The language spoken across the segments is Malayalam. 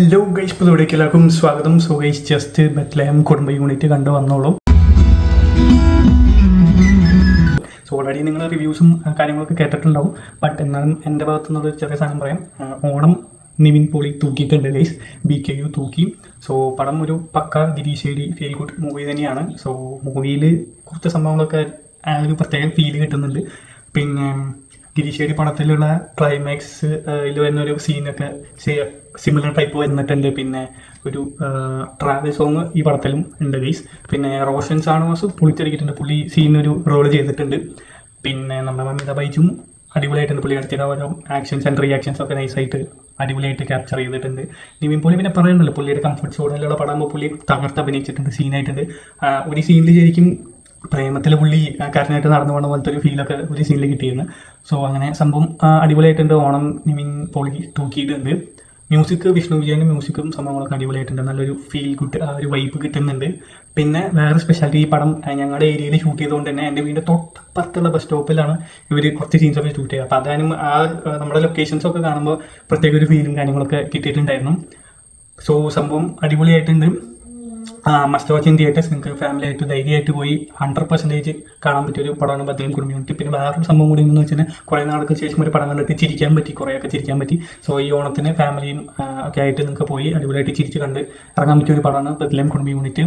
ഹലോ ഗൈസ്, ഇപ്പോൾ ഇവിടേക്ക് എല്ലാവർക്കും സ്വാഗതം. സോ ഗൈസ്, ജസ്റ്റ് ബത്ലഹേം കുടുംബ യൂണിറ്റ് കണ്ടു വന്നോളൂ. സോ ഓൾറെഡി നിങ്ങൾ റിവ്യൂസും കാര്യങ്ങളൊക്കെ കേട്ടിട്ടുണ്ടാവും. ബട്ട് എന്നാലും എൻ്റെ ഭാഗത്തു നിന്നൊരു ചെറിയ സാധനം പറയാം. ഓണം നിവിൻ പോളി തൂക്കിയിട്ടുണ്ട് ഗൈസ്, BKU തൂക്കി. സോ പടം ഒരു പക്ക ഗിരീശ്ശേരി ഫീൽ ഗുഡ് മൂവി തന്നെയാണ്. സോ മൂവിയിൽ കുറച്ച് സംഭവങ്ങളൊക്കെ ഒരു പ്രത്യേക ഫീൽ കിട്ടുന്നുണ്ട്. പിന്നെ ഗിരീശ്ശേരി പടത്തിലുള്ള ക്ലൈമാക്സ് വരുന്നൊരു സീനൊക്കെ സിമിലർ ടൈപ്പ് വന്നിട്ടുണ്ട്. പിന്നെ ഒരു ട്രാവൽ സോങ് ഈ പടത്തിലും ഉണ്ട് ഗൈസ്. പിന്നെ റോഷൻ സാണവാസ് പൊളിച്ചടിക്കിട്ടുണ്ട്. പുള്ളി സീനൊരു റോൾ ചെയ്തിട്ടുണ്ട്. പിന്നെ നമ്മുടെ മമിത ബൈജും അടിപൊളിയായിട്ടുണ്ട്. പുള്ളി നടത്തിയ ഓരോ ആക്ഷൻസ് ആൻഡ് റിയാക്ഷൻസ് ഒക്കെ നൈസായിട്ട് അടിപൊളിയായിട്ട് ക്യാപ്ചർ ചെയ്തിട്ടുണ്ട്. നിവിൻ പോളി പിന്നെ പറയണ്ടല്ലോ, പുള്ളിയുടെ കംഫർട്ട് സോണിലുള്ള പടമാകുമ്പോൾ പുള്ളി തകർത്ത് അഭിനയിച്ചിട്ടുണ്ട്. സീനായിട്ടുണ്ട്. ഒരു സീനിൽ ശരിക്കും പ്രേമത്തിൽ പുള്ളി കാരനായിട്ട് നടന്നു പോകുന്ന പോലത്തെ ഒരു ഫീലൊക്കെ ഒരു സീനിൽ കിട്ടിയിരുന്നു. സോ അങ്ങനെ സംഭവം അടിപൊളിയായിട്ടുണ്ട്. ഓണം നിവിൻ പോളി തൂക്കിയിട്ടുണ്ട്. മ്യൂസിക് വിഷ്ണു വിജയൻ്റെ മ്യൂസിക്കും സംഭവങ്ങളൊക്കെ അടിപൊളിയായിട്ടുണ്ട്. നല്ലൊരു ഫീൽ ഗുഡ് ഒരു വൈബ് കിട്ടുന്നുണ്ട്. പിന്നെ വേറെ സ്പെഷ്യാലിറ്റി, ഈ പടം ഞങ്ങളുടെ ഏരിയയിൽ ഷൂട്ട് ചെയ്തുകൊണ്ട് തന്നെ എൻ്റെ വീടിൻ്റെ തൊട്ടപ്പുറത്തുള്ള ബസ് സ്റ്റോപ്പിലാണ് ഇവർ കുറച്ച് സീൻസൊക്കെ ഷൂട്ട് ചെയ്യുക. അപ്പോൾ അതാനും നമ്മുടെ ലൊക്കേഷൻസൊക്കെ കാണുമ്പോൾ പ്രത്യേക ഒരു ഫീലും കാര്യങ്ങളൊക്കെ കിട്ടിയിട്ടുണ്ടായിരുന്നു. സോ സംഭവം അടിപൊളിയായിട്ടുണ്ട്. Must watch in theatres. നിങ്ങൾക്ക് ഫാമിലി ആയിട്ട് ധൈര്യമായിട്ട് പോയി 100% കാണാൻ പറ്റിയൊരു പടമാണ് ബത്ലഹേം കുടുംബ യൂണിറ്റ്. പിന്നെ വേറൊരു സംഭവം കൂടി എന്ന് വെച്ചാൽ കുറേ നാൾക്ക് ശേഷം ഒരു പടം കണ്ടിട്ട് ചിരിക്കാൻ പറ്റി, കുറേയൊക്കെ ചിരിക്കാൻ പറ്റി. സോ ഈ ഓണത്തിന് ഫാമിലിയും ഒക്കെ ആയിട്ട് നിങ്ങൾക്ക് പോയി അടിപൊളിയായിട്ട് ചിരിച്ച് കണ്ട് ഇറങ്ങാൻ പറ്റിയ ഒരു പടമാണ് ബത്ലഹേം കുടുംബ യൂണിറ്റ്.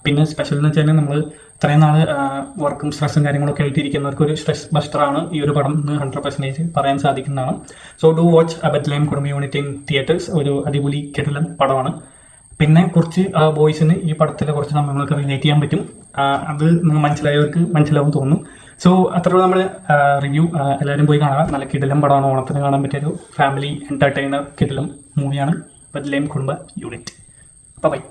പിന്നെ സ്പെഷ്യൽ എന്ന് വെച്ചാൽ നമ്മൾ ഇത്രയും നാൾ വർക്കും സ്ട്രെസ്സും കാര്യങ്ങളൊക്കെ ആയിട്ട് ഇരിക്കുന്നവർക്ക് ഒരു സ്ട്രെസ് ബസ്റ്ററാണ് ഈ ഒരു പടം എന്ന് 100% പറയാൻ സാധിക്കുന്നതാണ്. സോ ഡു വാച്ച് ബത്ലഹേം കുടുംബ യൂണിറ്റ് ഇൻ തിയേറ്റേഴ്സ്. ഒരു അടിപൊളി കിടിലൻ പടമാണ്. പിന്നെ കുറച്ച് ബോയ്സിന് ഈ പടത്തിലെ കുറച്ച് സംഭവങ്ങളൊക്കെ റിലേറ്റ് ചെയ്യാൻ പറ്റും. അത് നിങ്ങൾ മനസ്സിലായവർക്ക് മനസ്സിലാവും തോന്നുന്നു. സോ അത്രയുള്ള നമ്മുടെ റിവ്യൂ. എല്ലാവരും പോയി കാണുക. നല്ല കിടിലം പടമാണ്. ഓണത്തിന് കാണാൻ പറ്റിയൊരു ഫാമിലി എൻ്റർടൈനർ കിടിലം മൂവിയാണ് ബത്ലഹേം കുടുംബ യൂണിറ്റ്. അപ്പോൾ ബൈ.